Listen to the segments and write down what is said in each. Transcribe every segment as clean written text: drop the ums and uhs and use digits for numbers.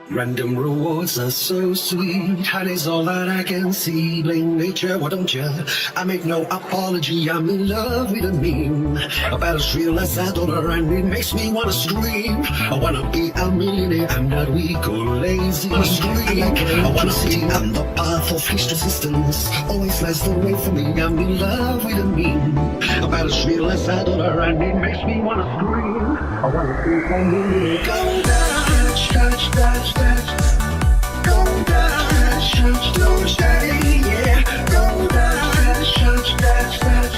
Random rewards are so sweet, honey's all that I can see. Blame nature, why don't you? I make no apology, I'm in love with a meme. About as real as a dollar and it makes me wanna scream. I wanna be a millionaire, I'm not weak or lazy. I wanna see I'm the path of least resistance. Always lies the way for me, I'm in love with a meme. About as real as a dollar and it makes me wanna scream. I wanna be a millionaire. Go Dutch, Dutch, Dutch, Dutch. Go Dutch, Dutch, Dutch, Daddy, yeah. Go Dutch, Dutch, Dutch, Dutch.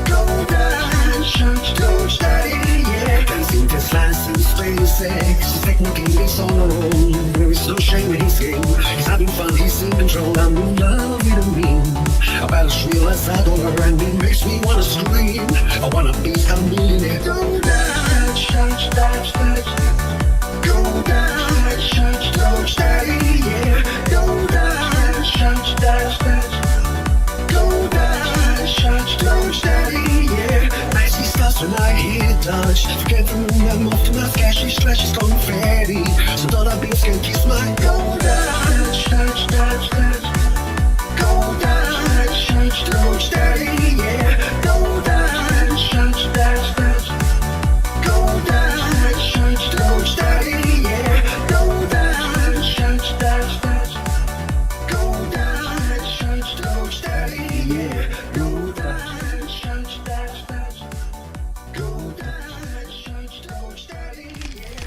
Go Dutch, Dutch, Dutch, Daddy, yeah. Dancing Teslas and SpaceX, his technically is on our own. There is no shame in his game. He's having fun, he's in control. I'm in love with a meme. About as real as a dollar and it makes me wanna scream. I wanna be a millionaire. Go Dutch, Dutch, Dutch, Dutch. Go Dutch, Dutch, Dutch, Daddy, yeah. Go Dutch, Dutch, Dutch, Dutch. Go Dutch, Dutch, Dutch, Daddy, yeah. I see stars when I hear Dutch. Forget the moon, I'm off to my cash, each flash is confetti. So dollar bills can kiss my Go Dutch, Dutch, Dutch, Dutch. Go Dutch, Dutch, Dutch, Daddy, yeah. Go Dutch, Dutch, Dutch, Dutch. Go Dutch, Dutch, Dutch, Daddy, yeah. Go Dutch, Dutch, Dutch, Dutch. Go Dutch, Dutch, Dutch, Daddy, yeah. Go Dutch, Dutch, Dutch, Dutch. Go Dutch, Dutch, Dutch, Daddy, yeah.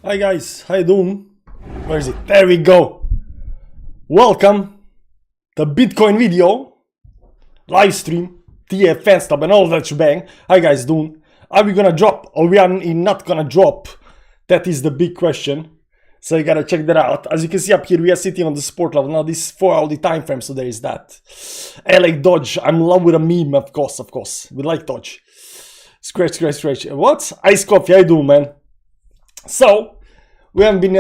Hi guys, how you doing? Where is it? There we go. Welcome to Bitcoin video, live stream, TF fan stub and all that shebang. How you guys doing? Are we gonna drop or we are not gonna drop? That is the big question. So you gotta check that out. As you can see up here, we are sitting on the support level. Now this is 4-hourly time frame, so there is that. I like Dodge. I'm in love with a meme, of course. We like Dodge. Scratch. What? Ice coffee, how you doing, man? So we haven't been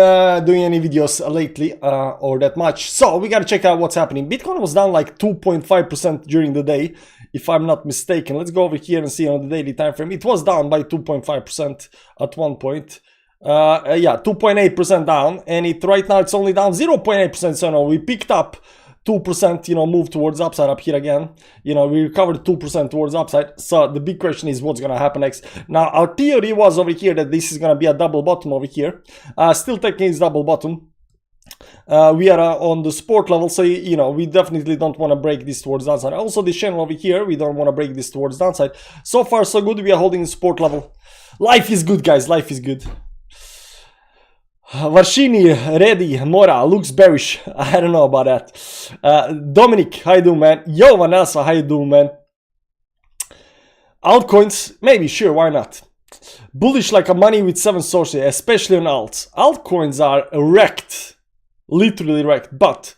doing any videos lately or that much, so we gotta check out what's happening. Bitcoin was down like 2.5% during the day, if I'm not mistaken. Let's go over here and see on the daily time frame. It was down by 2.5% at one point. Yeah, 2.8% down, and right now it's only down 0.8%. So no, we picked up 2%, you know, move towards upside up here again. You know, we recovered 2% towards upside. So the big question is what's gonna happen next. Now our theory was over here that this is gonna be a double bottom over here. Still taking its double bottom. We are on the support level, so you know we definitely don't want to break this towards downside. Also this channel over here, we don't want to break this towards downside. So far so good, we are holding the support level. Life is good, guys, life is good. Varshini, ready, Mora, looks bearish. I don't know about that. Dominic, how you doing, man? Yo, Vanessa, how you doing, man? Altcoins, maybe, sure, why not? Bullish like a money with 7 sources, especially on alts. Altcoins are wrecked, literally wrecked, but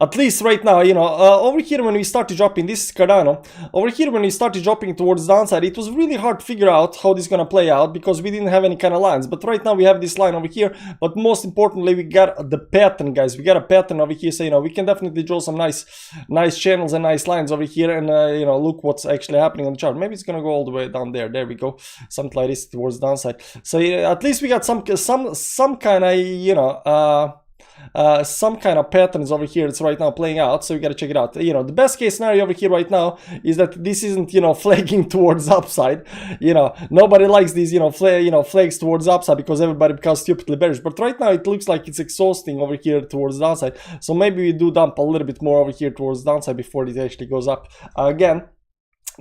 at least right now, you know, over here when we started dropping, this is Cardano, over here when we started dropping towards downside, it was really hard to figure out how this is gonna play out because we didn't have any kind of lines. But right now we have this line over here, but most importantly we got the pattern, guys. We got a pattern over here, so you know we can definitely draw some nice channels and nice lines over here, and you know, look what's actually happening on the chart. Maybe it's gonna go all the way down there. There we go, something like this towards downside. So at least we got some kind of, you know, some kind of patterns over here that's right now playing out, so we gotta check it out. You know, the best case scenario over here right now is that this isn't, you know, flagging towards upside. You know, nobody likes these, you know, flags towards upside because everybody becomes stupidly bearish. But right now it looks like it's exhausting over here towards downside. So maybe we do dump a little bit more over here towards downside before it actually goes up again.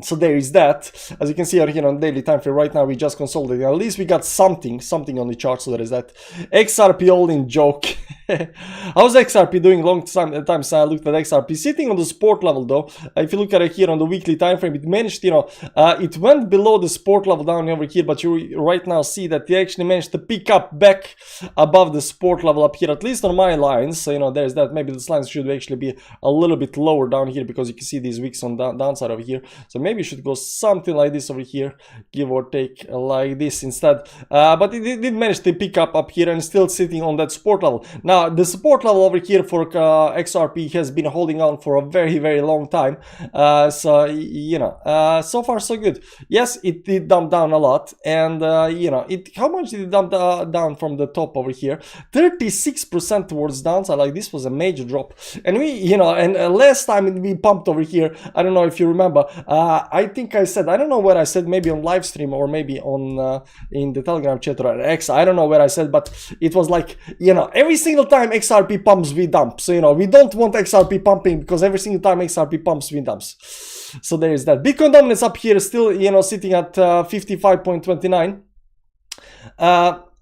So there is that. As you can see out here on daily time frame, right now we just consolidated. At least we got something on the chart, so there is that. XRP all in joke. How's XRP doing? Long time since I looked at XRP. Sitting on the support level though. If you look at it here on the weekly time frame, it managed, you know, it went below the support level down over here, but you right now see that they actually managed to pick up back above the support level up here, at least on my lines. So you know, there's that. Maybe this line should actually be a little bit lower down here because you can see these wicks on downside over here. So maybe it should go something like this over here, give or take like this instead. But it did manage to pick up here and still sitting on that support level. Now the support level over here for XRP has been holding on for a very long time. So you know, so far so good. Yes, it did dump down a lot, and you know, how much did it dump down from the top over here? 36% towards downside. Like, this was a major drop, and we, you know, and last time we pumped over here, I don't know if you remember, I think I said, I don't know what I said, maybe on live stream or maybe on in the Telegram chat or X, I don't know where I said, but it was like, you know, every single time XRP pumps, we dump. So, you know, we don't want XRP pumping, because every single time XRP pumps, we dumps. So there is that. Bitcoin dominance up here is still, you know, sitting at 55.29.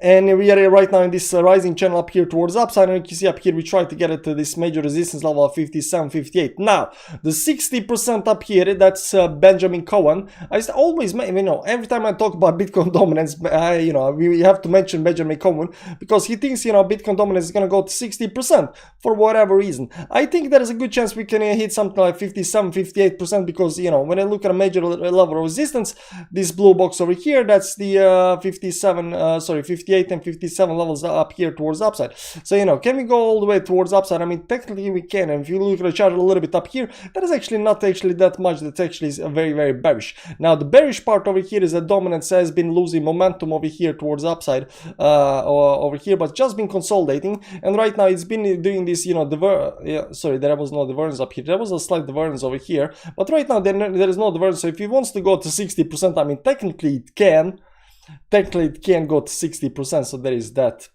And we are right now in this rising channel up here towards upside, and you can see up here we try to get it to this major resistance level of 57.58. Now the 60% up here, that's Benjamin Cohen. I always, you know, every time I talk about Bitcoin dominance, you know, we have to mention Benjamin Cohen, because he thinks, you know, Bitcoin dominance is gonna go to 60% for whatever reason. I think there is a good chance we can hit something like 57-58%, because, you know, when I look at a major level of resistance, this blue box over here, that's the 58 and 57 levels up here towards upside. So, you know, can we go all the way towards upside? I mean, technically we can. And if you look at the chart a little bit up here, that is actually not actually that much. That actually is very bearish. Now the bearish part over here is that dominance has been losing momentum over here towards upside over here, but just been consolidating. And right now it's been doing this, you know, sorry, there was no divergence up here. There was a slight divergence over here, but right now there is no divergence. So if it wants to go to 60%, I mean, technically it can. Technically it can go to 60%, so there is that.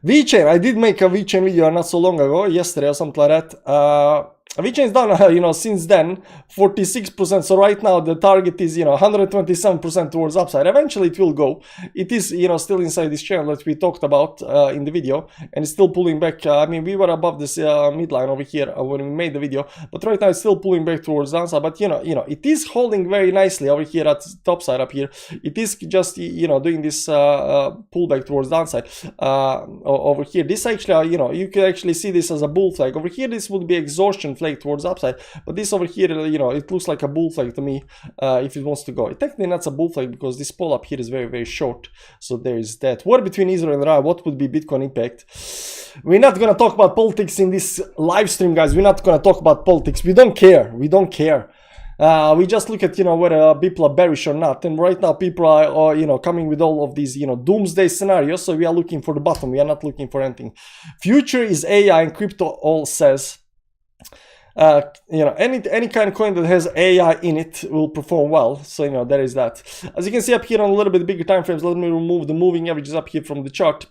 VChain, I did make a VChain video not so long ago, yesterday or something like that. VChain is down, you know, since then 46%. So right now the target is, you know, 127% towards upside. Eventually it will go. It is, you know, still inside this channel that we talked about in the video, and it's still pulling back. I mean, we were above this midline over here when we made the video, but right now it's still pulling back towards downside. But you know, it is holding very nicely over here at the top side up here. It is just, you know, doing this pullback towards downside over here. This actually, you know, you can actually see this as a bull flag over here. This would be exhaustion flag towards upside, but this over here, you know, it looks like a bull flag to me if it wants to go. Technically not a bull flag, because this pole up here is very short. So there is that. War between Israel and Iran, what would be Bitcoin impact? We're not gonna talk about politics in this live stream, guys. We're not gonna talk about politics. We don't care. We don't care. We just look at, you know, whether people are bearish or not. And right now people are, you know, coming with all of these, you know, doomsday scenarios. So we are looking for the bottom. We are not looking for anything. Future is AI, and crypto all says, you know, any kind of coin that has AI in it will perform well. So, you know, there is that. As you can see up here on a little bit bigger time frames, let me remove the moving averages up here from the chart.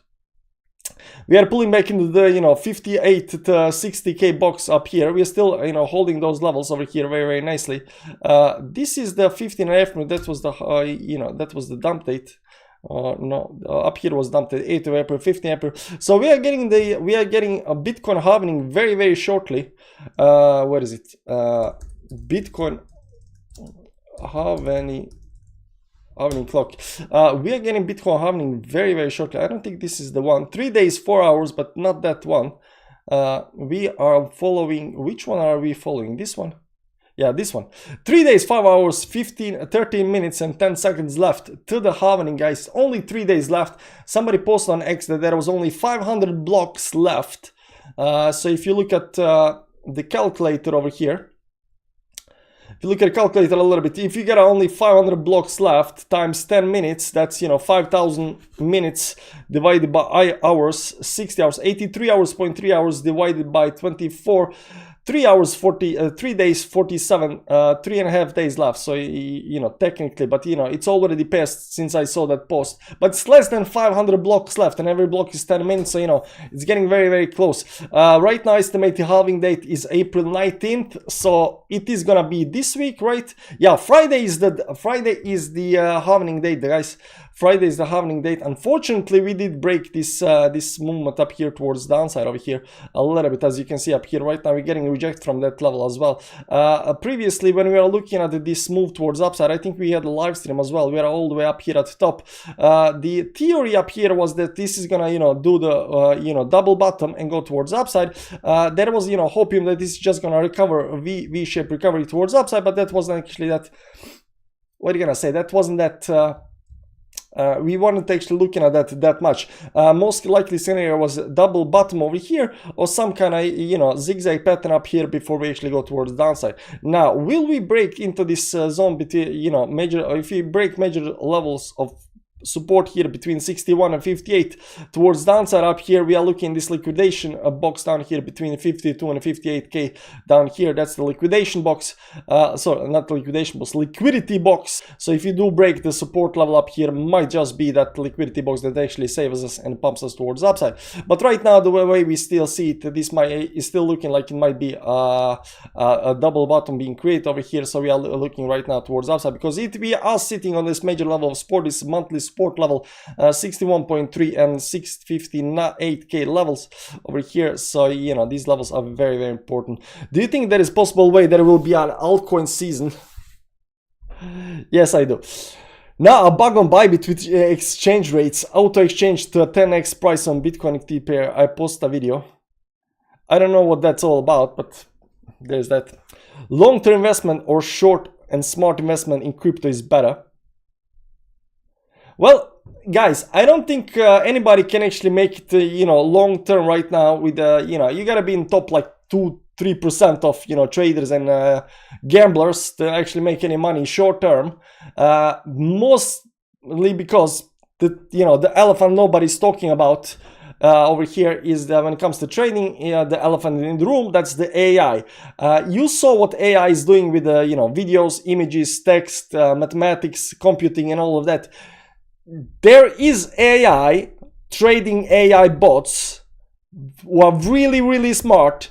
We are pulling back into the, you know, 58 to 60k box up here. We are still, you know, holding those levels over here very nicely. This is the 15.5 minute. That was the you know, that was the dump date. No, up here was dumped at 8th of April, 15th April. So we are getting a Bitcoin halving very shortly. Where is it? Bitcoin halving clock. We are getting Bitcoin halving very shortly. I don't think this is the one. 3 days, 4 hours, but not that one. We are following. Which one are we following? This one. Yeah, this one. 3 days, 5 hours, 13 minutes and 10 seconds left to the halving, guys. Only 3 days left. Somebody posted on X that there was only 500 blocks left. So if you look at the calculator over here, if you look at the calculator a little bit, if you get only 500 blocks left times 10 minutes, that's, you know, 5,000 minutes divided by hours, 60 hours, 83 hours, 0.3 hours divided by 24. 3 hours 40 3 days 47 3.5 days left. So you know, technically, but you know, it's already passed since I saw that post, but it's less than 500 blocks left, and every block is 10 minutes. So you know, it's getting very close. Right now estimated halving date is April 19th, so it is gonna be this week, right? Yeah, Friday is the halving date, guys. Friday is the halving date. Unfortunately, we did break this this movement up here towards downside over here a little bit. As you can see up here right now, we're getting rejected from that level as well. Previously, when we were looking at this move towards upside, I think we had a live stream as well. We are all the way up here at the top. The theory up here was that this is gonna, you know, do the double bottom and go towards upside. There was, you know, hoping that this is just gonna recover V-shaped recovery towards upside, but that wasn't actually that. What are you gonna say? That wasn't that. We weren't actually looking at that much. Most likely scenario was double bottom over here or some kind of, you know, zigzag pattern up here before we actually go towards downside. Now, will we break into this zone between, you know, if we break major levels of support here between 61 and 58 towards downside up here, we are looking this liquidation box down here between 52 and 58k down here. That's the liquidation box. Sorry, not the liquidation box, liquidity box. So if you do break the support level up here, might just be that liquidity box that actually saves us and pumps us towards upside. But right now, the way we still see it, this is still looking like it might be a double bottom being created over here. So we are looking right now towards upside because we are sitting on this major level of support, this monthly support level 61.3 and 658k levels over here. So, you know, these levels are very, very important. Do you think there is possible way there will be an altcoin season? Yes, I do. Now, a bug on Bybit with exchange rates, auto exchange to a 10x price on Bitcoin XT pair. I post a video. I don't know what that's all about, but there's that. Long-term investment or short and smart investment in crypto is better. Well, guys, I don't think anybody can actually make it, you know, long term right now with, you know, you gotta be in top like 2-3% of, you know, traders and gamblers to actually make any money short term. Mostly because the elephant nobody's talking about over here is that when it comes to trading, the elephant in the room, that's the AI. You saw what AI is doing with the, you know, videos, images, text, mathematics, computing, and all of that. There is AI trading AI bots who are really, really smart,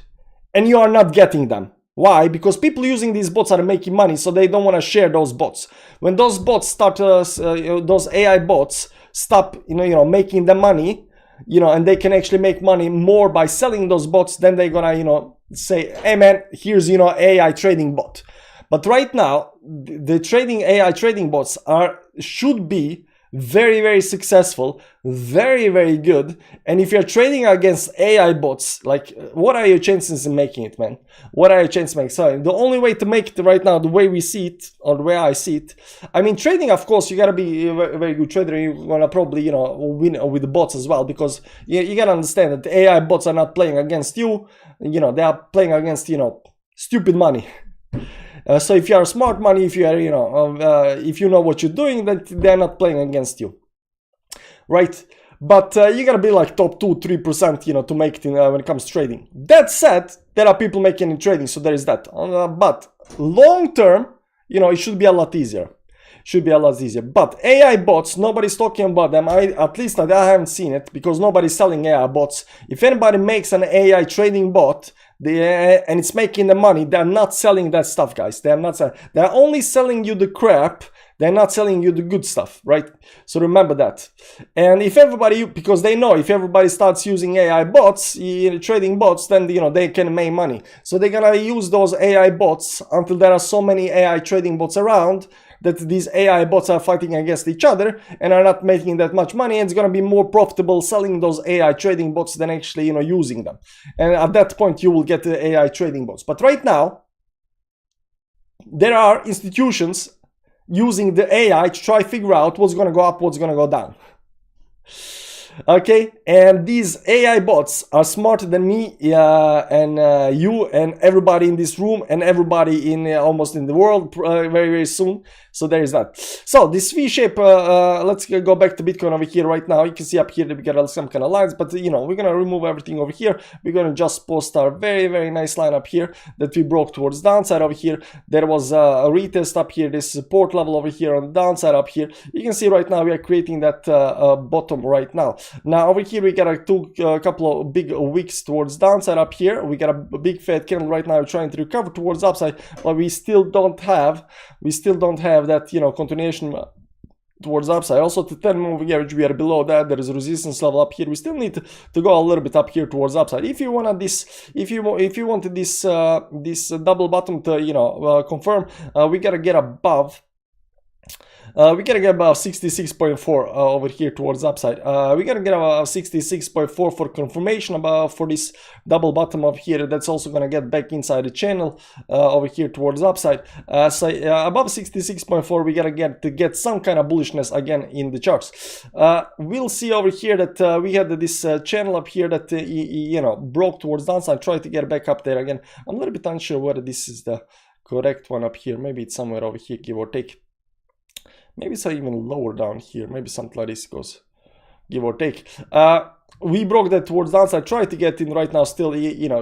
and you are not getting them. Why? Because people using these bots are making money, so they don't want to share those bots. When those bots start, those AI bots stop, you know, making the money, you know, and they can actually make money more by selling those bots, then they're gonna, you know, say, hey man, here's, you know, AI trading bot. But right now, the AI trading bots should be very, very successful, very, very good. And if you're trading against AI bots, like, what are your chances in making it, man? What are your chances of making it? So the only way to make it right now, the way we see it, or the way I see it, I mean, trading, of course, you gotta be a very good trader. You're gonna probably, you know, win with the bots as well, because you gotta understand that the AI bots are not playing against you. You know, they are playing against, you know, stupid money. So if you are smart money, if you are, you know, if you know what you're doing, then they're not playing against you, right? But you gotta be like top 2-3%, you know, to make it in, when it comes to trading. That said, there are people making in trading, so there is that. But long term, you know, it should be a lot easier. Should be a lot easier. But AI bots, nobody's talking about them. At least I haven't seen it, because nobody's selling AI bots. If anybody makes an AI trading bot, and it's making the money, they're not selling that stuff, guys. They're not selling. They're only selling you the crap. They're not selling you the good stuff, right? So remember that. And if everybody, because they know if everybody starts using AI bots, trading bots, then, you know, they can make money. So they're gonna use those AI bots until there are so many AI trading bots around that these AI bots are fighting against each other and are not making that much money. And it's going to be more profitable selling those AI trading bots than actually, you know, using them. And at that point, you will get the AI trading bots. But right now, there are institutions using the AI to try to figure out what's going to go up, what's going to go down. Okay, and these AI bots are smarter than me and you and everybody in this room and everybody in almost in the world very, very soon. So there is that. So this V shape, let's go back to Bitcoin over here right now. You can see up here that we got some kind of lines, but you know, we're gonna remove everything over here. We're gonna just post our very, very nice line up here that we broke towards downside over here. There was a retest up here, this support level over here on the downside up here. You can see right now we are creating that bottom right now. Now over here we got a couple of big wicks towards downside up here. We got a big fat candle right now trying to recover towards upside, but we still don't have that, you know, continuation towards the upside. Also to 10 moving average, we are below that. There is a resistance level up here. We still need to go a little bit up here towards the upside. If you want this, if you wanted this this double bottom to confirm, we gotta get above. We gotta get above 66.4 over here towards the upside. We gotta get above 66.4 for confirmation for this double bottom up here. That's also gonna get back inside the channel over here towards the upside. So above 66.4, we gotta get some kind of bullishness again in the charts. We'll see over here that we had this channel up here that broke towards downside. Try to get back up there again. I'm a little bit unsure whether this is the correct one up here. Maybe it's somewhere over here, give or take. Maybe it's even lower down here. Maybe something like this goes, give or take. We broke that towards downside. Try to get in right now. Still,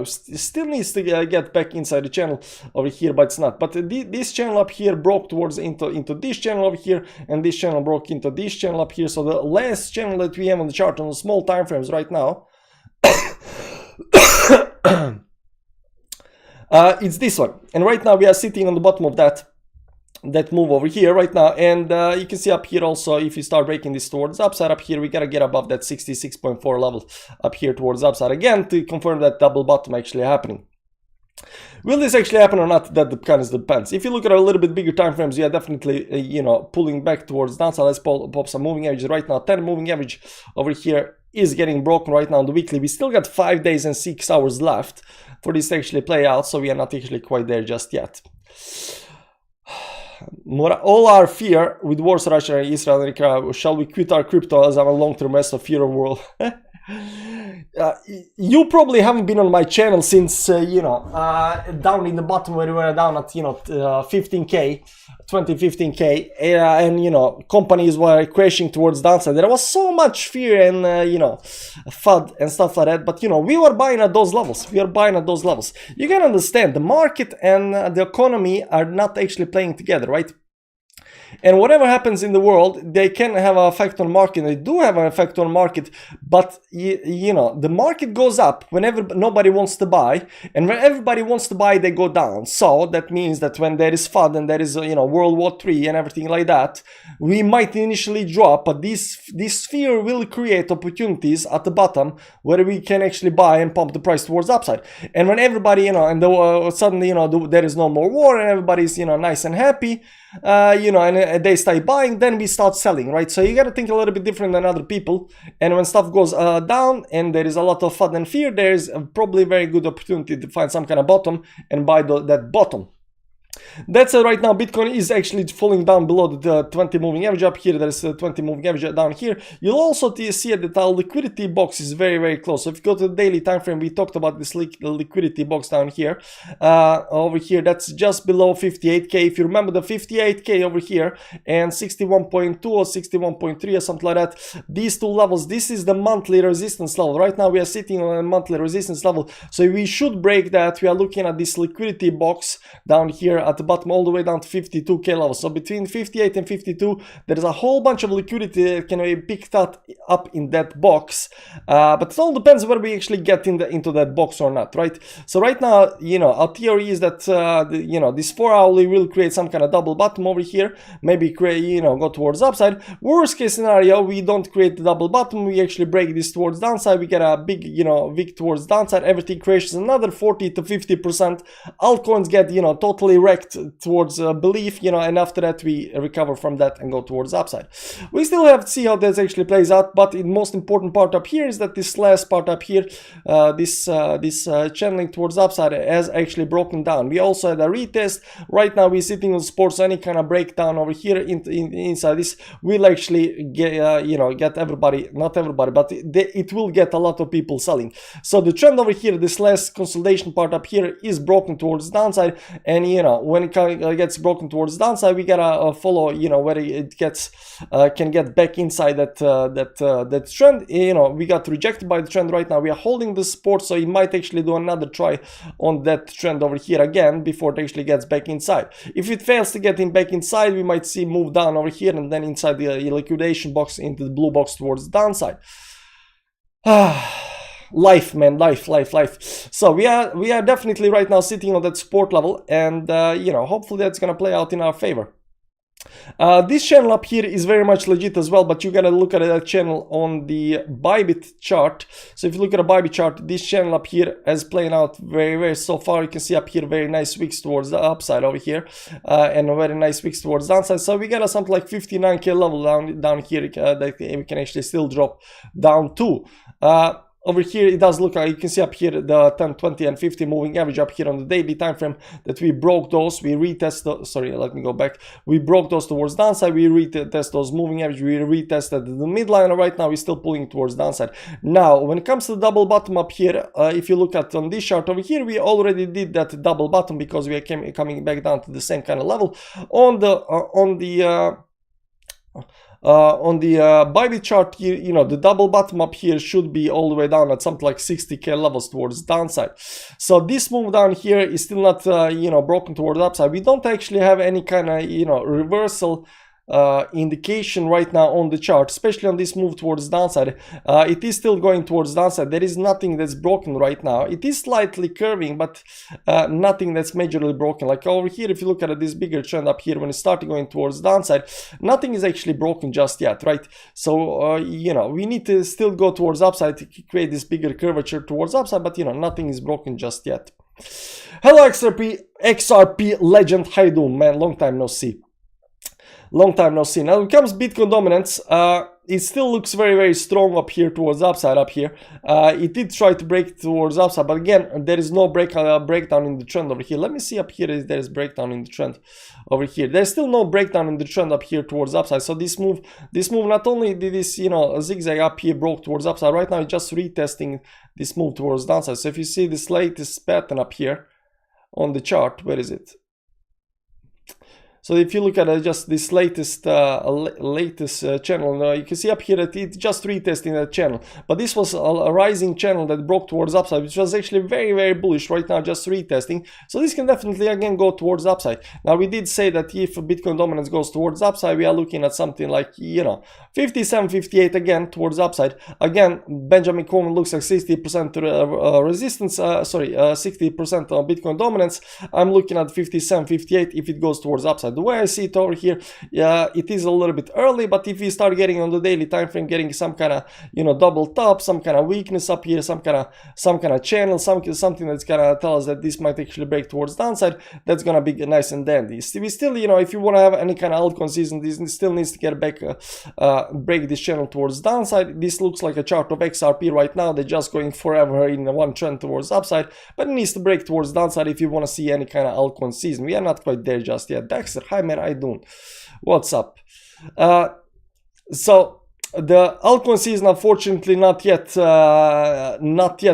still needs to get back inside the channel over here, but it's not. But this channel up here broke towards into this channel over here, and this channel broke into this channel up here. So the last channel that we have on the chart on the small time frames right now, it's this one. And right now we are sitting on the bottom of that move over here right now, and you can see up here also, if you start breaking this towards upside up here, we gotta get above that 66.4 level up here towards upside again to confirm that double bottom actually happening. Will this actually happen or not? That kind of depends. If you look at a little bit bigger time frames, we are definitely pulling back towards downside. Let's pop some moving averages right now. 10 moving average over here is getting broken right now on the weekly. We still got 5 days and 6 hours left for this to actually play out, so we are not actually quite there just yet. All our fear with wars, Russia, Israel, and Ukraine. Shall we quit our crypto as our long-term investor? Fear of world. You probably haven't been on my channel since down in the bottom where we were down at 15k, 20-15k, and companies were crashing towards downside. There was so much fear and FUD and stuff like that. But we were buying at those levels. We are buying at those levels. You can understand the market and the economy are not actually playing together, right? And whatever happens in the world, they can have an effect on market. They do have an effect on market, but the market goes up whenever nobody wants to buy, and when everybody wants to buy, they go down. So that means that when there is FUD and there is World War III and everything like that, we might initially drop, but this fear will create opportunities at the bottom where we can actually buy and pump the price towards upside. And when everybody and suddenly there is no more war and everybody's nice and happy, and they start buying, then we start selling, right? So you got to think a little bit different than other people. And when stuff goes down and there is a lot of FUD and fear, there is probably a very good opportunity to find some kind of bottom and buy that bottom. That's right now Bitcoin is actually falling down below the 20 moving average up here. There's a 20 moving average down here. You'll also see that our liquidity box is very, very close. So if you go to the daily time frame, we talked about this liquidity box down here. Over here, that's just below 58k. If you remember the 58k over here and 61.2 or 61.3 or something like that, these two levels, this is the monthly resistance level. Right now we are sitting on a monthly resistance level, so we should break that. We are looking at this liquidity box down here at the bottom all the way down to 52k level. So between 58 and 52, there is a whole bunch of liquidity that can be picked up in that box. But it all depends whether we actually get into that box or not, right? So right now, our theory is that this 4 hourly will create some kind of double bottom over here. Maybe go towards upside. Worst case scenario, we don't create the double bottom. We actually break this towards downside. We get a big wick towards downside. Everything crashes another 40 to 50%. Altcoins get totally wrecked towards belief, and after that we recover from that and go towards upside. We still have to see how this actually plays out, but the most important part up here is that this last part up here, this channeling towards upside has actually broken down. We also had a retest. Right now we're sitting on sports, so any kind of breakdown over here inside this will actually get everybody, not everybody, but it will get a lot of people selling. So the trend over here, this last consolidation part up here is broken towards downside, and when it gets broken towards downside, we gotta follow where it can get back inside that trend. We got rejected by the trend. Right now we are holding the support, so it might actually do another try on that trend over here again before it actually gets back inside. If it fails to get back inside, we might see move down over here and then inside the liquidation box into the blue box towards the downside. Life, man, life. So we are definitely right now sitting on that support level, and hopefully that's gonna play out in our favor. This channel up here is very much legit as well, but you gotta look at that channel on the Bybit chart. So if you look at a Bybit chart, this channel up here is playing out very so far. You can see up here very nice wicks towards the upside over here, and a very nice wicks towards the downside. So we got a something like 59k level down here that we can actually still drop down to. Over here it does look like, you can see up here the 10, 20 and 50 moving average up here on the daily time frame that we broke those. We retest the, sorry, let me go back. We broke those towards downside. We retest those moving average. We retested the midline. Right now we're still pulling towards downside. Now when it comes to the double bottom up here, if you look at on this chart over here, we already did that double bottom because we are coming back down to the same kind of level on the Bybit chart. You know, the double bottom up here should be all the way down at something like 60k levels towards downside. So this move down here is still not you know, broken towards upside. We don't actually have any kind of, you know, reversal indication right now on the chart, especially on this move towards downside. It is still going towards downside. There is nothing that's broken right now. It is slightly curving, but nothing that's majorly broken. Like over here, if you look at this bigger trend up here, when it started going towards downside, nothing is actually broken just yet, right? So you know, we need to still go towards upside to create this bigger curvature towards upside, but you know, nothing is broken just yet. Hello XRP legend, how you doing, man? Long time no see. Long time no see. Now when it comes Bitcoin dominance, it still looks very strong up here towards upside up here. It did try to break towards upside, but again, there is no breakdown in the trend over here. Let me see up here if there is breakdown in the trend over here. There's still no breakdown in the trend up here towards upside. So this move not only did this, you know, zigzag up here, broke towards upside. Right now it's just retesting this move towards downside. So if you see this latest pattern up here on the chart, where is it? So if you look at just this latest channel, you can see up here that it's just retesting that channel. But this was a rising channel that broke towards upside, which was actually very bullish. Right now just retesting. So this can definitely again go towards upside. Now we did say that if Bitcoin dominance goes towards upside, we are looking at something like, you know, 57, 58 again towards upside. Again, Benjamin Coleman looks like 60% resistance, 60% on Bitcoin dominance. I'm looking at 57, 58 if it goes towards upside. The way I see it over here, yeah, it is a little bit early, but if we start getting on the daily time frame, getting some kind of, you know, double top, some kind of weakness up here, some kind of channel, something that's gonna tell us that this might actually break towards downside, that's gonna be nice and dandy. We still, you know, if you want to have any kind of altcoin season, this still needs to get back, break this channel towards downside. This looks like a chart of XRP right now. They're just going forever in one trend towards upside, but it needs to break towards downside if you want to see any kind of altcoin season. We are not quite there just yet. Dexter, hi man, how you doing? What's up? So the altcoin season, unfortunately, not yet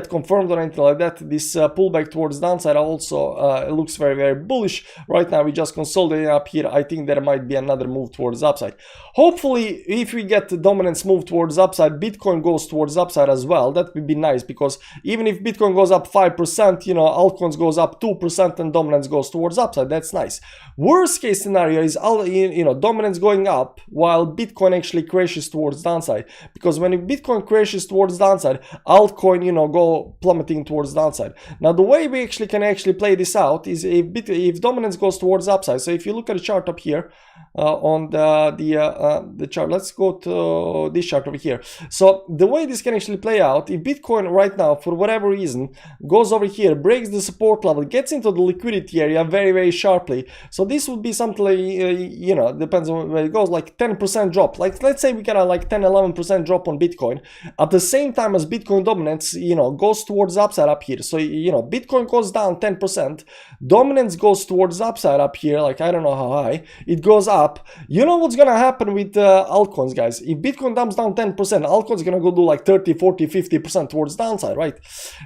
confirmed or anything like that. This pullback towards downside also it looks very bullish. Right now we just consolidating up here. I think there might be another move towards upside. Hopefully, if we get the dominance move towards upside, Bitcoin goes towards upside as well. That would be nice, because even if Bitcoin goes up 5%, you know, altcoins goes up 2% and dominance goes towards upside. That's nice. Worst case scenario is, you know, dominance going up while Bitcoin actually crashes towards downside, because when Bitcoin crashes towards downside, altcoin, you know, go plummeting towards downside. Now the way we actually can play this out is if dominance goes towards upside. So if you look at the chart up here on the chart, let's go to this chart over here. So the way this can actually play out, if Bitcoin right now for whatever reason goes over here, breaks the support level, gets into the liquidity area very sharply, so this would be something like, you know, depends on where it goes, like 10% drop. Like let's say we got a like 10-11% drop on Bitcoin at the same time as Bitcoin dominance, you know, goes towards upside up here. So, you know, Bitcoin goes down 10%, dominance goes towards upside up here, like I don't know how high it goes up. You know what's gonna happen with altcoins, guys? If Bitcoin dumps down 10%, altcoins gonna go do like 30, 40, 50% towards downside, right?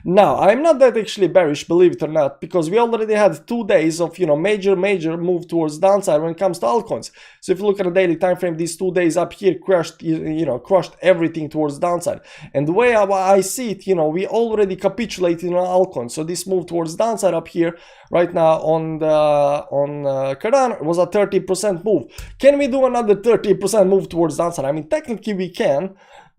Now I'm not that actually bearish, believe it or not, because we already had 2 days of, you know, major move towards downside when it comes to altcoins. So if you look at the daily time frame, these 2 days up here crushed, you know, crushed everything towards downside. And the way I see it, you know, we already capitulated on altcoins. So this move towards downside up here right now on Cardano was a 30% move. Can we do another 30% move towards downside? I mean, technically we can,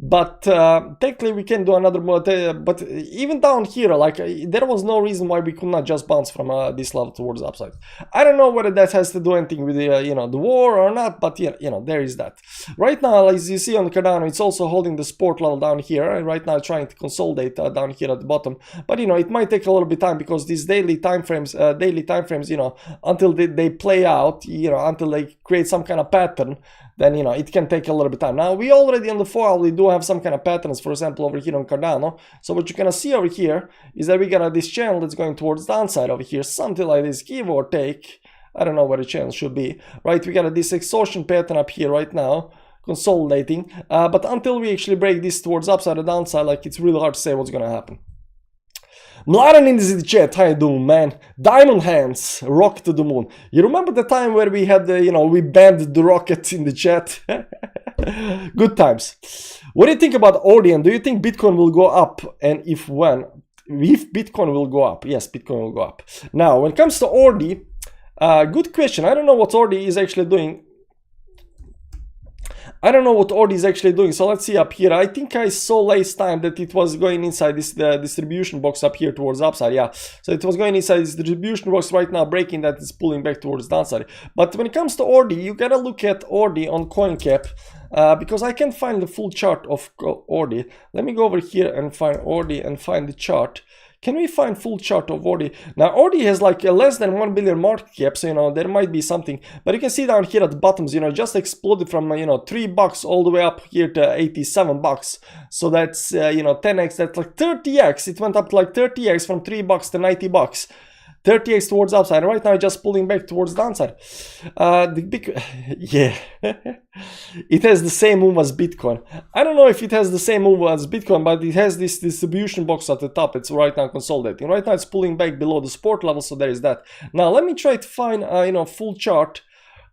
But technically we can do another more, but even down here, like there was no reason why we could not just bounce from this level towards the upside. I don't know whether that has to do anything with the you know, the war or not, but yeah, you know, there is that. Right now, as you see on the Cardano, it's also holding the support level down here, and right now trying to consolidate down here at the bottom. But you know, it might take a little bit of time because these daily time frames, you know, until they play out, you know, until they create some kind of pattern, then you know, it can take a little bit of time. Now we already on the 4 hour, we do have some kind of patterns, for example over here on Cardano. So what you're gonna see over here is that we got this channel that's going towards the downside over here, something like this, give or take. I don't know where the channel should be, right? We got this exhaustion pattern up here right now, consolidating, but until we actually break this towards upside or downside, like it's really hard to say what's gonna happen. Mladen in the chat, how you doing, man? Diamond hands, rock to the moon. You remember the time where we had the, you know, we banned the rocket in the chat? Good times. What do you think about Ordian? Do you think Bitcoin will go up? And if when? If Bitcoin will go up? Yes, Bitcoin will go up. Now, when it comes to Ordi, good question. I don't know what Ordi is actually doing. I don't know what Ordi is actually doing, so let's see up here. I think I saw last time that it was going inside this distribution box up here towards upside, yeah. So it was going inside this distribution box right now, breaking that, it's pulling back towards downside. But when it comes to Ordi, you gotta look at Ordi on CoinCap, because I can't find the full chart of Ordi. Let me go over here and find Ordi and find the chart. Can we find full chart of Ordi? Now Ordi has like a less than 1 billion market cap, so you know there might be something. But you can see down here at the bottoms, you know, just exploded from you know, $3 all the way up here to $87. So that's you know, 10x. That's like 30x. It went up to like 30x from $3 to $90. 30x towards upside. Right now just pulling back towards downside. The big, yeah, it has the same move as Bitcoin. I don't know if it has the same move as Bitcoin, but it has this distribution box at the top. It's right now consolidating. Right now it's pulling back below the support level, so there is that. Now let me try to find you know, full chart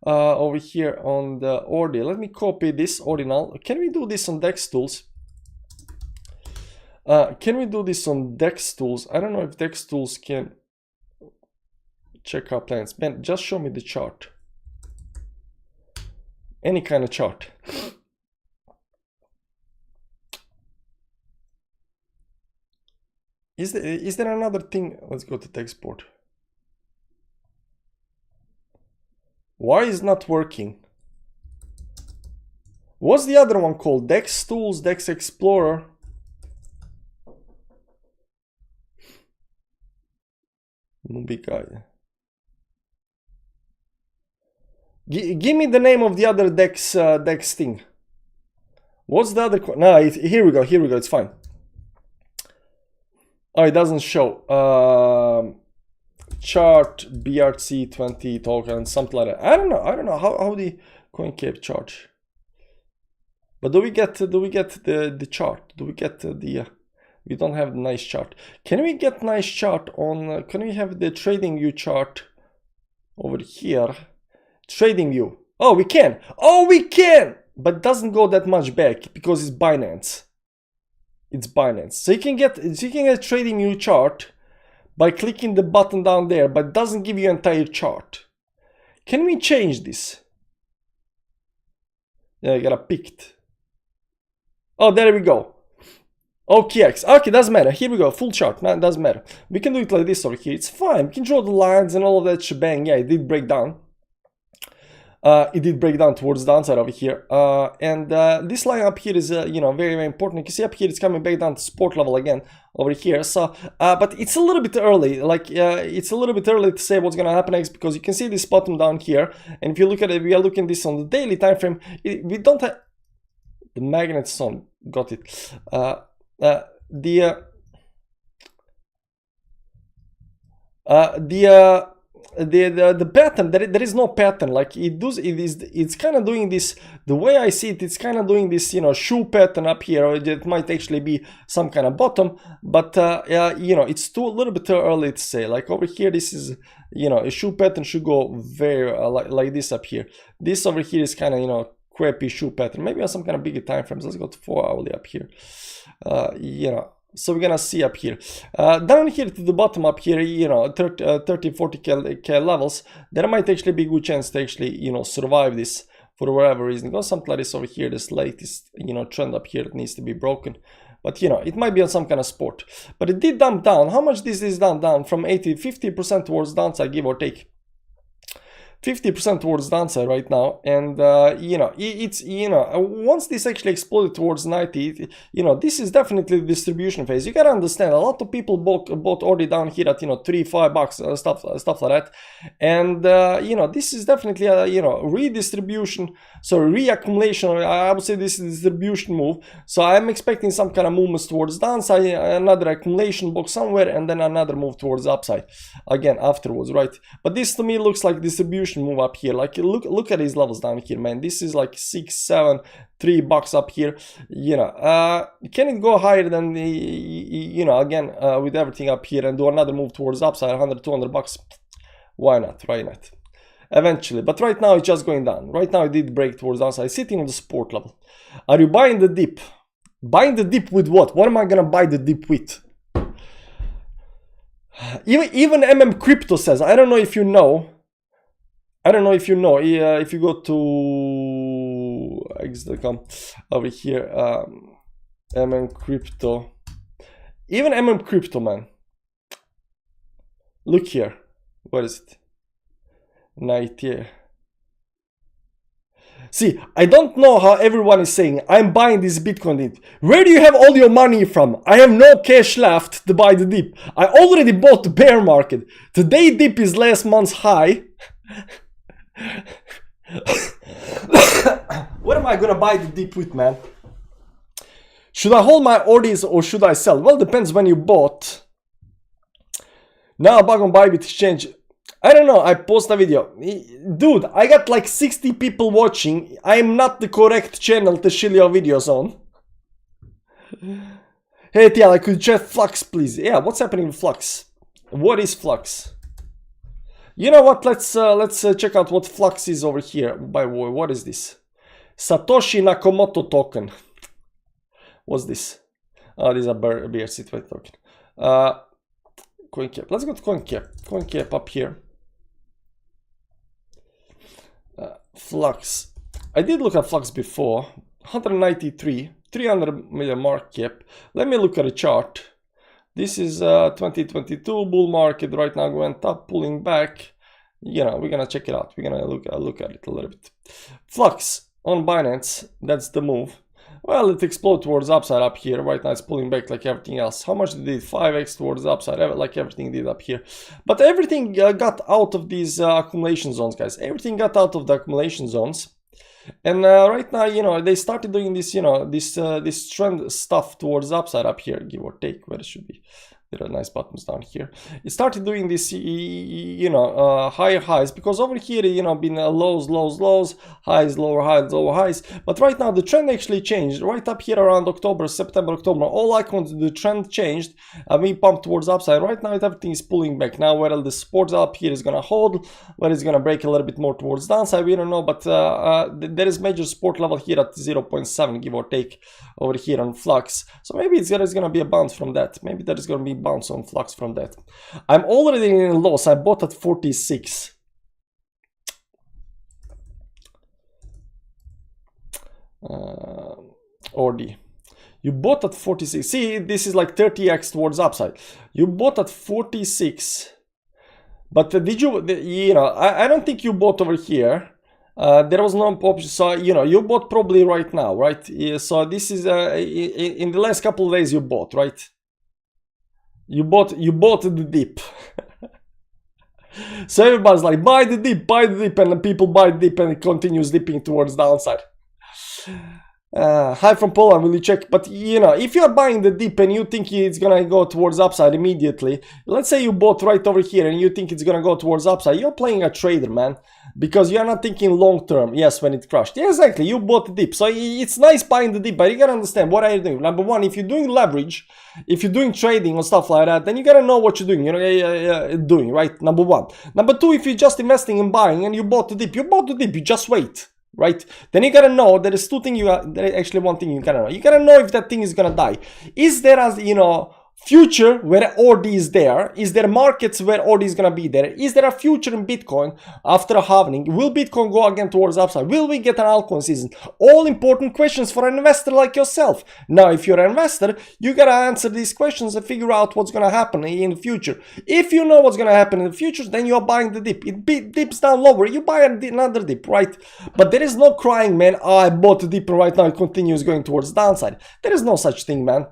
over here on the Ordi. Let me copy this ordinal. Can we do this on Dex Tools? Can we do this on Dex Tools? I don't know if Dex Tools can check our plans. Man, just show me the chart. Any kind of chart. Is there another thing? Let's go to export. Why is not working? What's the other one called? Dex Tools, Dex Explorer. No big guy. Give me the name of the other Dex thing. What's the other? No, here we go. Here we go. It's fine. Oh, it doesn't show. Chart BRC20 token, something like that. I don't know. I don't know how the CoinCap chart. But do we get the chart? Do we get the? We don't have the nice chart. Can we get nice chart on? Can we have the trading view chart over here? Trading view. Oh, we can. Oh, we can. But it doesn't go that much back because it's Binance. It's Binance. So you can get a trading view chart by clicking the button down there, but it doesn't give you an entire chart. Can we change this? Yeah, I got it picked. Oh, there we go. OKX. Okay, doesn't matter. Here we go. Full chart. No, it doesn't matter. We can do it like this over here. It's fine. We can draw the lines and all of that shebang. Yeah, it did break down. It did break down towards the downside over here, and this line up here is you know, very, very important. You can see up here it's coming back down to support level again over here. So but it's a little bit early, like it's a little bit early to say what's gonna happen next, because you can see this bottom down here, and if you look at it, we are looking at this on the daily time frame. We don't have the magnets on. Got it. The pattern, there is no pattern. Like it's kind of doing this, the way I see it, it's kind of doing this, you know, shoe pattern up here, or it might actually be some kind of bottom, but you know, it's a little bit too early to say. Like over here, this is, you know, a shoe pattern should go very like this up here. This over here is kind of, you know, crappy shoe pattern, maybe on some kind of bigger time frames. Let's go to 4 hourly up here. You know, so we're gonna see up here, down here to the bottom up here, you know, 30-40k levels, there might actually be a good chance to actually, you know, survive this for whatever reason. Got something like this over here, this latest, you know, trend up here that needs to be broken. But, you know, it might be on some kind of sport. But it did dump down. How much this is down from 50% towards downside, give or take. 50% towards downside right now, and you know, it's, you know, once this actually exploded towards 90, you know, this is definitely the distribution phase. You gotta understand, a lot of people bought already down here at, you know, $3-5 stuff like that, and you know, this is definitely a, you know, redistribution, so reaccumulation. I would say this is a distribution move, so I'm expecting some kind of movements towards downside, another accumulation box somewhere, and then another move towards upside again afterwards, right? But this to me looks like distribution move up here. Like, look at these levels down here, man. This is like $6-7-3 up here, you know. Can it go higher than the, you know, again, with everything up here, and do another move towards upside, $100-200? Why not? Why not? Eventually. But right now it's just going down. Right now it did break towards downside. It's sitting on the support level. Are you buying the dip? Buying the dip with what? What am I gonna buy the dip with? Even Crypto says, I don't know if you know, if you go to x.com over here, Crypto, even Crypto, man, look here, what is it, 90. See, I don't know how everyone is saying, I'm buying this Bitcoin dip. Where do you have all your money from? I have no cash left to buy the dip. I already bought the bear market. Today dip is last month's high. What am I gonna buy the dip with, man? Should I hold my orders or should I sell? Well, depends when you bought. Now I'm gonna buy with exchange. I don't know, I post a video. Dude, I got like 60 people watching. I am not the correct channel to show your videos on. Hey TL, I could check Flux, please. Yeah, what's happening with Flux? What is Flux? You know what? Let's check out what Flux is over here. By the way, what is this? Satoshi Nakamoto token. What's this? Oh, this is a bear CET token. CoinCap. Let's go to CoinCap. CoinCap up here. Flux. I did look at Flux before. 193, 300 million market cap. Let me look at a chart. This is 2022 bull market. Right now went up, pulling back. You know, we're gonna check it out. We're gonna look at it a little bit. Flux on Binance. That's the move. Well, it exploded towards upside up here. Right now it's pulling back like everything else. How much did it? 5x towards upside, like everything did up here. But everything got out of these accumulation zones, guys. Everything got out of the accumulation zones. And right now, you know, they started doing this, you know, this trend stuff towards upside up here, give or take, where it should be. There are nice buttons down here. It started doing this, you know, higher highs, because over here, you know, been lows, lows, lows, highs, lower highs, lower highs. But right now the trend actually changed. Right up here around October, September, October, all icons, the trend changed, and we pumped towards upside. Right now everything is pulling back. Now whether the support up here is gonna hold, whether it's gonna break a little bit more towards downside, we don't know. But there is major support level here at 0.7, give or take, over here on Flux. So maybe there is gonna be a bounce from that. Maybe there is gonna be bounce on Flux from that. I'm already in a loss. I bought at 46. Ordi. You bought at 46. See, this is like 30x towards upside. You bought at 46. But did you, you know, I don't think you bought over here. There was no option, so you know, you bought probably right now, right? Yeah, so this is in the last couple of days you bought, right? You bought the dip. So everybody's like, buy the dip, and then people buy the dip and it continues dipping towards downside. Hi from Poland, will you check? But you know, if you're buying the dip and you think it's gonna go towards upside immediately, let's say you bought right over here and you think it's gonna go towards upside, you're playing a trader, man, because you're not thinking long term. Yes, when it crashed, yeah, exactly, you bought the dip. So it's nice buying the dip, but you gotta understand, what are you doing? Number one, if you're doing leverage, if you're doing trading or stuff like that, then you gotta know what you're doing, you know, doing, right? Number one. Number two, if you're just investing and buying and you bought the dip, you just wait. Right? Then you gotta know there is two things there is actually one thing you gotta know. You gotta know if that thing is gonna die. Is there a, you know, future where OD is there? Is there markets where OD is gonna be there? Is there a future in Bitcoin after a halving? Will Bitcoin go again towards upside? Will we get an altcoin season? All important questions for an investor like yourself. Now, if you're an investor, you gotta answer these questions and figure out what's gonna happen in the future. If you know what's gonna happen in the future, then you're buying the dip. It dips down lower, you buy another dip, right? But there is no crying, man, oh, I bought the dip and right now it continues going towards downside. There is no such thing, man.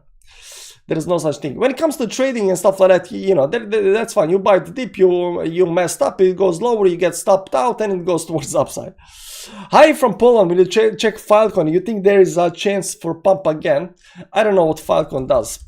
There is no such thing. When it comes to trading and stuff like that, you know, that's fine. You buy the dip, you messed up, it goes lower, you get stopped out, and it goes towards the upside. Hi from Poland, will you check Filecoin? You think there is a chance for pump again? I don't know what Filecoin does.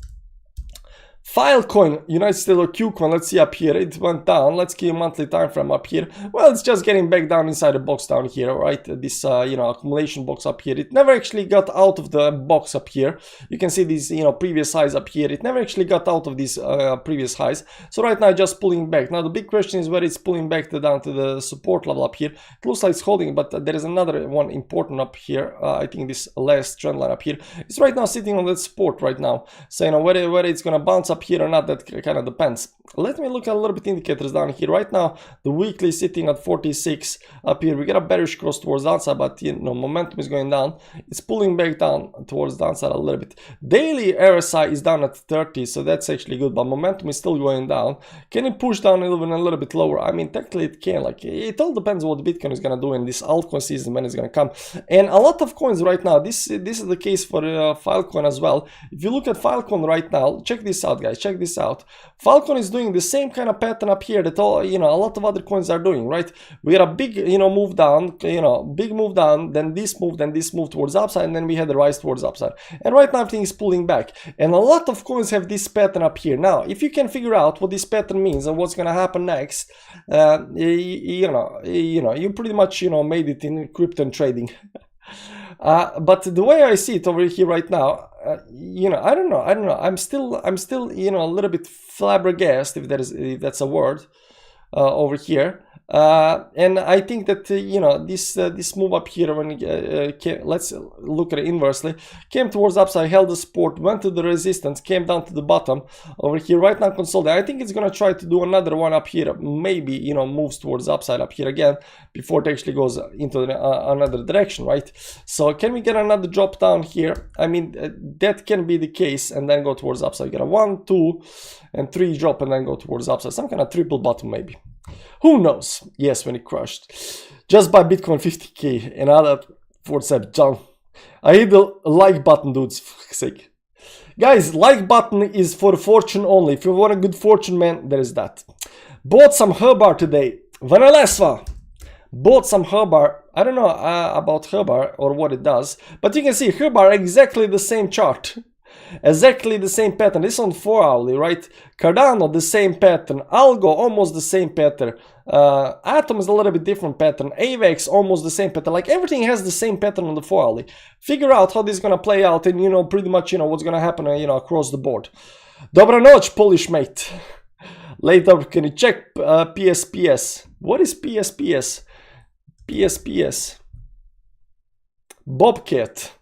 Filecoin, United States or Qcoin, let's see up here, it went down. Let's keep a monthly time frame up here. Well, it's just getting back down inside the box down here, right? This, you know, accumulation box up here. It never actually got out of the box up here. You can see these, you know, previous highs up here. It never actually got out of these previous highs. So right now, just pulling back. Now, the big question is where it's pulling back down to the support level up here. It looks like it's holding, but there is another one important up here. I think this last trend line up here. It's right now sitting on that support right now. So, you know, whether it's going to bounce up here or not, that kind of depends. Let me look at a little bit indicators down here. Right now, the weekly is sitting at 46 up here. We got a bearish cross towards downside, but you know, momentum is going down. It's pulling back down towards downside a little bit. Daily RSI is down at 30, so that's actually good, but momentum is still going down. Can it push down even a little bit lower? I mean, technically it can. Like, it all depends what Bitcoin is gonna do in this altcoin season, when it's gonna come. And a lot of coins right now, this is the case for Filecoin as well. If you look at Filecoin right now, check this out, guys. Check this out. Filecoin is doing the same kind of pattern up here that all, you know, a lot of other coins are doing, right? We had a big, you know, move down, you know, big move down, then this move towards upside, and then we had the rise towards upside. And right now everything is pulling back. And a lot of coins have this pattern up here. Now, if you can figure out what this pattern means and what's gonna happen next, you know, you pretty much, you know, made it in crypto and trading. But the way I see it over here right now, you know, I don't know. I'm still, you know, a little bit flabbergasted, if that's a word, over here. And I think that, you know, this move up here, when let's look at it inversely, came towards upside, held the support, went to the resistance, came down to the bottom over here, right now consolidating. I think it's going to try to do another one up here, maybe, you know, moves towards upside up here again before it actually goes into another direction, right? So can we get another drop down here? I mean, that can be the case, and then go towards upside. Get a 1, 2, and 3 drop, and then go towards upside. Some kind of triple bottom maybe. Who knows? Yes, when it crushed. Just buy Bitcoin 50k and other WhatsApp junk. I hit the like button, dudes, for fuck's sake. Guys, like button is for fortune only. If you want a good fortune, man, there is that. Bought some Herbar today. Vanalesva. Bought some Herbar. I don't know about Herbar or what it does, but you can see Herbar exactly the same chart. Exactly the same pattern. This on 4 hourly, right? Cardano, the same pattern. Algo, almost the same pattern. Atom is a little bit different pattern. AVAX, almost the same pattern. Like, everything has the same pattern on the 4 hourly. Figure out how this is gonna play out, and you know, pretty much, you know, what's gonna happen, you know, across the board. Dobra noc, Polish mate. Later, can you check PSPS? What is PSPS? PSPS. Bobcat.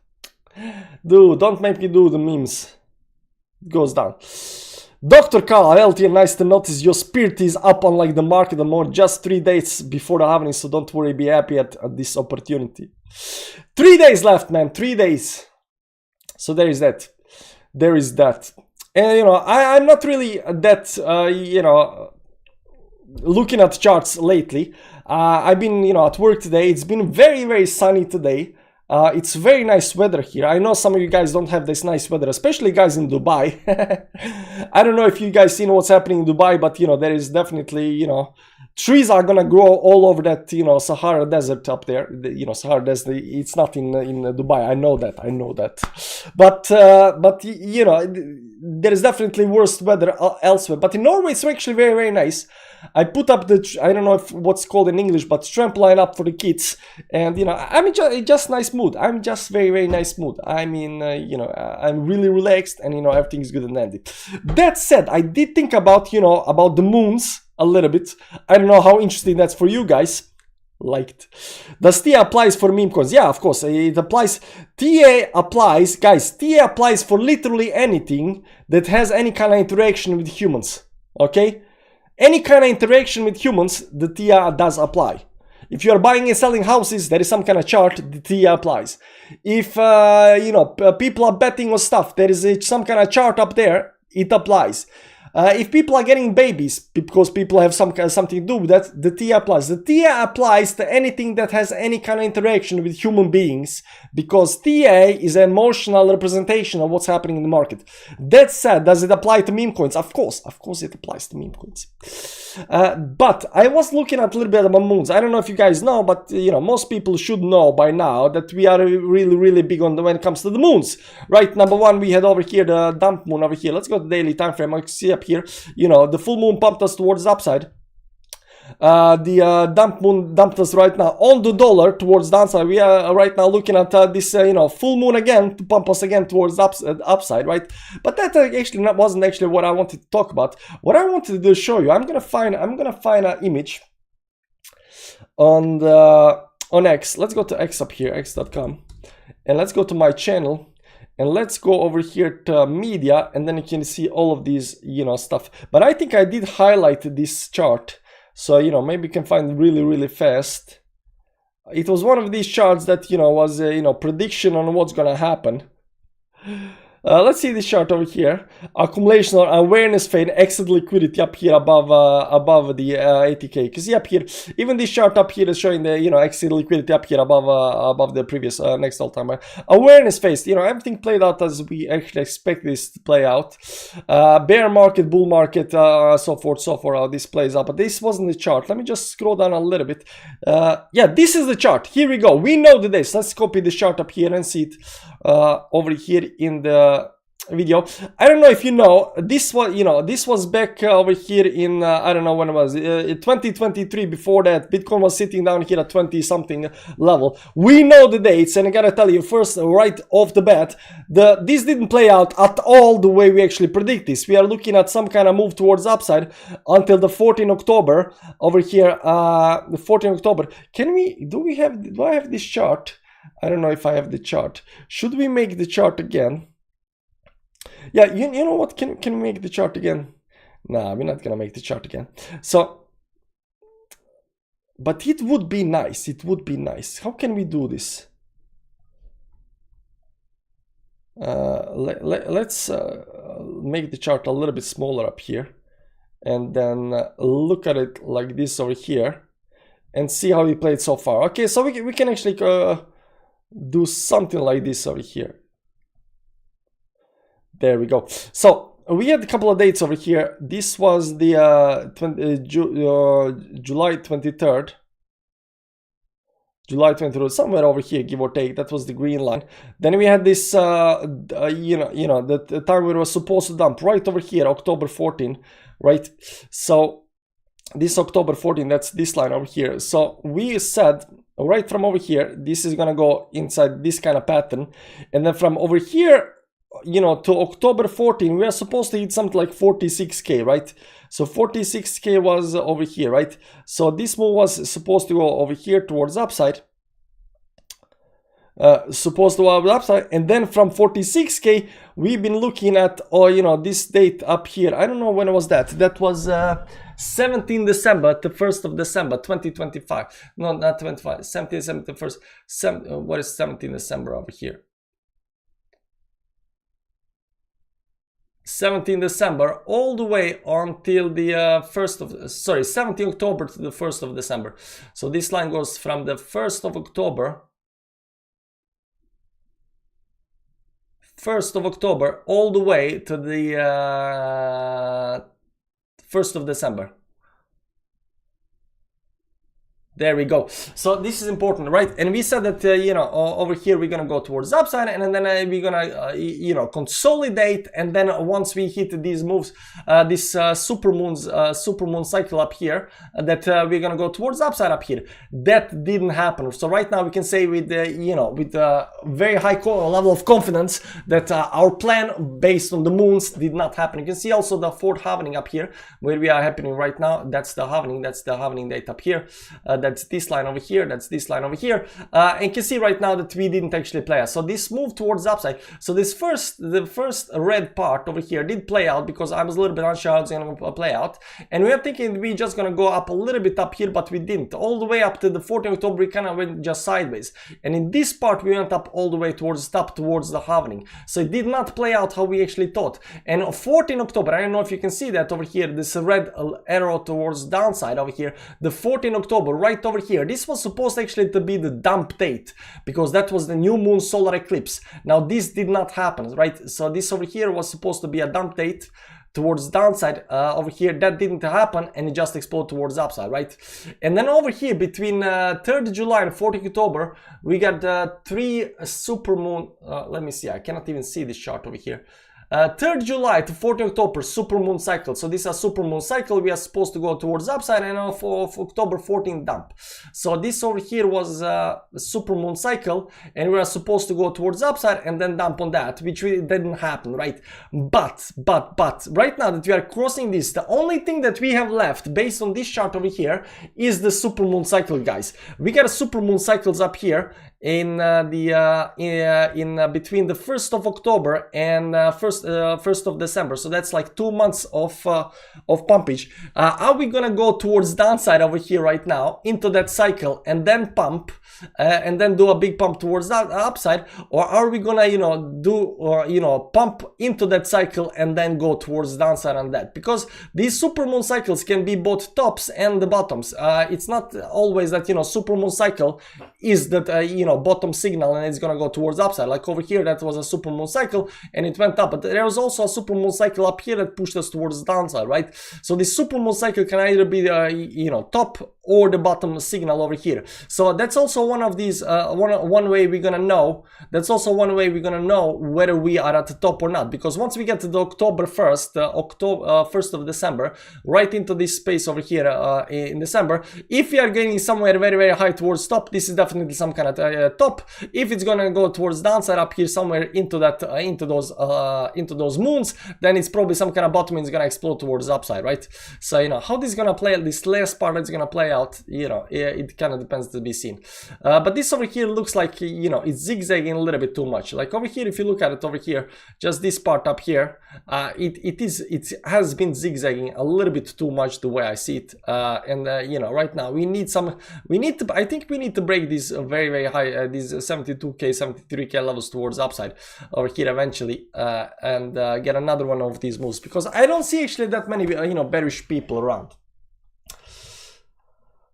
Dude, don't make me do the memes. It goes down. Dr. Carl, LTN, nice to notice your spirit is up on like the market and more. Just 3 days before the halving, so don't worry, be happy at this opportunity. 3 days left, man, 3 days. So there is that. There is that. And you know, I'm not really that, you know, looking at charts lately. I've been, you know, at work today. It's been very, very sunny today. It's very nice weather here. I know some of you guys don't have this nice weather, especially guys in Dubai. I don't know if you guys seen what's happening in Dubai, but you know, there is definitely, you know, trees are gonna grow all over that, you know, Sahara Desert up there. You know, Sahara Desert, it's not in Dubai. I know that. But you know, there is definitely worse weather elsewhere. But in Norway, it's actually very, very nice. I put up the, I don't know if what's called in English, but trampoline up for the kids. And, you know, I'm in just nice mood. I'm just very, very nice mood. I mean, you know, I'm really relaxed and, you know, everything is good and dandy. That said, I did think about, you know, about the moons a little bit. I don't know how interesting that's for you guys. Liked. Does TA applies for meme coins? Yeah, of course it applies. TA applies, guys. TA applies for literally anything that has any kind of interaction with humans. Okay, any kind of interaction with humans, the TA does apply. If you are buying and selling houses, there is some kind of chart, the TA applies. If you know, people are betting on stuff, there is some kind of chart up there, it applies. If people are getting babies because people have something to do with that, the TA applies. The TA applies to anything that has any kind of interaction with human beings, because TA is an emotional representation of what's happening in the market. That said, does it apply to meme coins? Of course it applies to meme coins. But I was looking at a little bit about moons. I don't know if you guys know, but you know, most people should know by now that we are really big on when it comes to the moons, right? Number one, we had over here the dump moon over here. Let's go to daily time frame. I can see up here, you know, the full moon pumped us towards the upside. The dump moon dumped us right now on the dollar towards the downside. We are right now looking at this you know, full moon again to pump us again towards the upside, right? But that actually wasn't actually what I wanted to talk about. What I wanted to show you, I'm gonna find an image on X. Let's go to X up here, x.com, and let's go to my channel. And let's go over here to media, and then you can see all of these, you know, stuff. But I think I did highlight this chart, so you know, maybe you can find really fast. It was one of these charts that, you know, was you know, prediction on what's gonna happen. Let's see this chart over here. Accumulation or awareness fade, exit liquidity up here above the 80k. Because see up here, even this chart up here is showing the, you know, exit liquidity up here above the previous next all time. Awareness phase, you know, everything played out as we actually expect this to play out. Bear market, bull market, so forth, how this plays out. But this wasn't the chart. Let me just scroll down a little bit. Yeah, this is the chart. Here we go. We know the days. Let's copy the chart up here and see it over here in the video. I don't know if you know, this was, you know, this was back over here in I don't know when it was, 2023. Before that, Bitcoin was sitting down here at 20 something level. We know the dates, and I gotta tell you first, right off the bat, this didn't play out at all the way we actually predict this. We are looking at some kind of move towards upside until the 14th October over here. The 14th October. Do I have this chart? I don't know if I have the chart. Should we make the chart again? Yeah, you know what? Can we make the chart again? Nah, we're not gonna make the chart again. So, but it would be nice. It would be nice. How can we do this? Let's make the chart a little bit smaller up here, and then look at it like this over here, and see how we played so far. Okay, so we can actually do something like this over here. There we go. So we had a couple of dates over here. This was the July 23rd. July 23rd, somewhere over here, give or take. That was the green line. Then we had this, you know, the time we were supposed to dump right over here, October 14, right? So this October 14, that's this line over here. So we said right from over here, this is gonna go inside this kind of pattern, and then from over here, you know, to October 14, we are supposed to hit something like 46k, right? So 46k was over here, right? So this move was supposed to go over here towards upside. Supposed to go upside, and then from 46k we've been looking at, you know, this date up here. I don't know when was that. That was 17 December to 1st of December 2025. No, not 25. 17 December to 1st. What is 17 December over here? 17 December all the way until the 17 October to the 1st of December. So this line goes from the 1st of October all the way to the 1st of December. There we go. So this is important, right? And we said that, you know, over here we're going to go towards the upside, and then we're going to, you know, consolidate. And then once we hit these moves, this supermoon cycle up here, that we're going to go towards the upside up here. That didn't happen. So right now we can say with, you know, with a very high level of confidence that our plan based on the moons did not happen. You can see also the fourth halving up here, where we are happening right now. That's the halving. That's the halving date up here. That that's this line over here, that's this line over here, and you can see right now that we didn't actually play out. So this moved towards the upside. So this the first red part over here did play out, because I was a little bit unsure how it's gonna play out, and we were thinking we just gonna go up a little bit up here, but we didn't. All the way up to the 14th October we kind of went just sideways, and in this part we went up all the way towards the top, towards the halving. So it did not play out how we actually thought. And 14th October, I don't know if you can see that over here, this red arrow towards downside over here, the 14th October right over here, this was supposed actually to be the dump date, because that was the new moon solar eclipse. Now this did not happen, right? So this over here was supposed to be a dump date towards downside. Over here that didn't happen, and it just exploded towards upside, right? And then over here between 3rd July and 14th October we got 3 supermoon. Let me see, I cannot even see this chart over here. 3rd July to 14th October supermoon cycle. So this is a supermoon cycle. We are supposed to go towards upside, and for October 14th dump. So this over here was a supermoon cycle, and we are supposed to go towards upside and then dump on that, which really didn't happen, right? But right now that we are crossing this, the only thing that we have left based on this chart over here is the supermoon cycle, guys. We got a supermoon cycles up here in between the 1st of October and 1st of December. So that's like 2 months of pumpage. Are we gonna go towards downside over here right now into that cycle and then pump and then do a big pump towards that upside, or are we gonna pump into that cycle and then go towards downside on that? Because these supermoon cycles can be both tops and the bottoms. It's not always that supermoon cycle is that bottom signal and it's gonna go towards upside. Like over here that was a supermoon cycle and it went up, but there was also a supermoon cycle up here that pushed us towards downside, right? So this supermoon cycle can either be the top or the bottom signal over here. So that's also one of these one way we're gonna know. That's also one way we're gonna know whether we are at the top or not, because once we get to the October 1st, 1st of December, right into this space over here in December, if we are getting somewhere very, very high towards top, this is definitely some kind of top. If it's gonna go towards downside up here somewhere into that into those moons, then it's probably some kind of bottom and it's gonna explode towards upside, right? So how this is gonna play, this last part is gonna play out, it kind of depends to be seen. But this over here looks like it's zigzagging a little bit too much. Like over here, if you look at it over here, just this part up here, it has been zigzagging a little bit too much the way I see it. Right now I think we need to break these very, very high these 72k 73k levels towards upside over here eventually, and get another one of these moves, because I don't see actually that many bearish people around.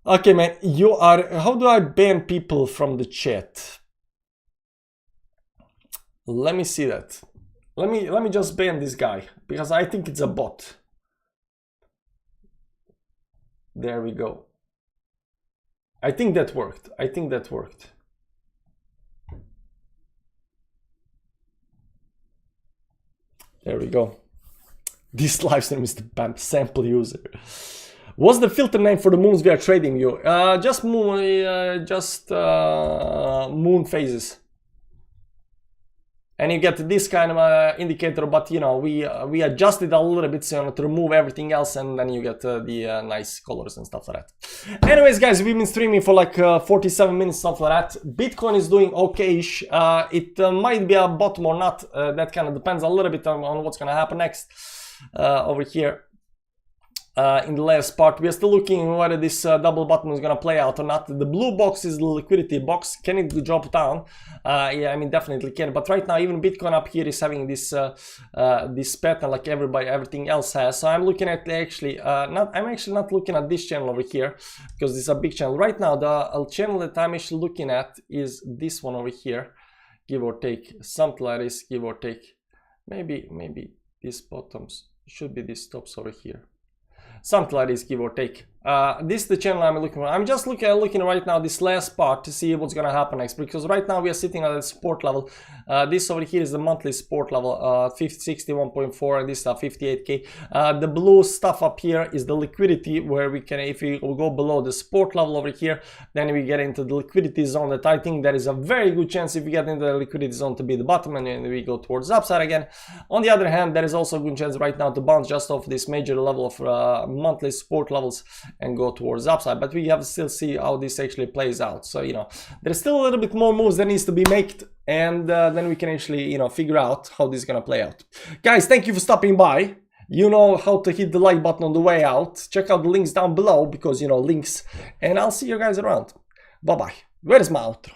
Okay, man, how do I ban people from the chat? Let me see that. Let me just ban this guy, because I think it's a bot. There we go. I think that worked. There we go. This live stream is the BAMP sample user. What's the filter name for the moons we are trading you? Just moon phases. And you get this kind of indicator, but we adjusted a little bit so to remove everything else, and then you get the nice colors and stuff like that. Anyways, guys, we've been streaming for like 47 minutes, stuff like that. Bitcoin is doing okay-ish. It might be a bottom or not. That kind of depends a little bit on what's gonna happen next over here. In the last part, we are still looking whether this double bottom is gonna play out or not. The blue box is the liquidity box. Can it drop down? Yeah, I mean, definitely can. But right now, even Bitcoin up here is having this this pattern like everything else has. So I'm looking at I'm actually not looking at this channel over here, because this is a big channel. Right now, the channel that I'm actually looking at is this one over here, give or take, something like this, give or take. Maybe these bottoms should be these tops over here. Something like this, give or take. This is the channel I'm looking for. I'm just looking right now this last part to see what's gonna happen next, because right now we are sitting at a support level. This over here is the monthly support level, 61.4, and this is 58k. The blue stuff up here is the liquidity, where we can, if we go below the support level over here, then we get into the liquidity zone. That I think there is a very good chance, if we get into the liquidity zone, to be the bottom, and then we go towards the upside again. On the other hand, there is also a good chance right now to bounce just off this major level of monthly support levels and go towards upside, but we have to still see how this actually plays out. So, you know, there's still a little bit more moves that needs to be made, and then we can actually, you know, figure out how this is gonna play out. Guys, thank you for stopping by. You know how to hit the like button on the way out. Check out the links down below because, you know, links, and I'll see you guys around. Bye bye. Where is my outro?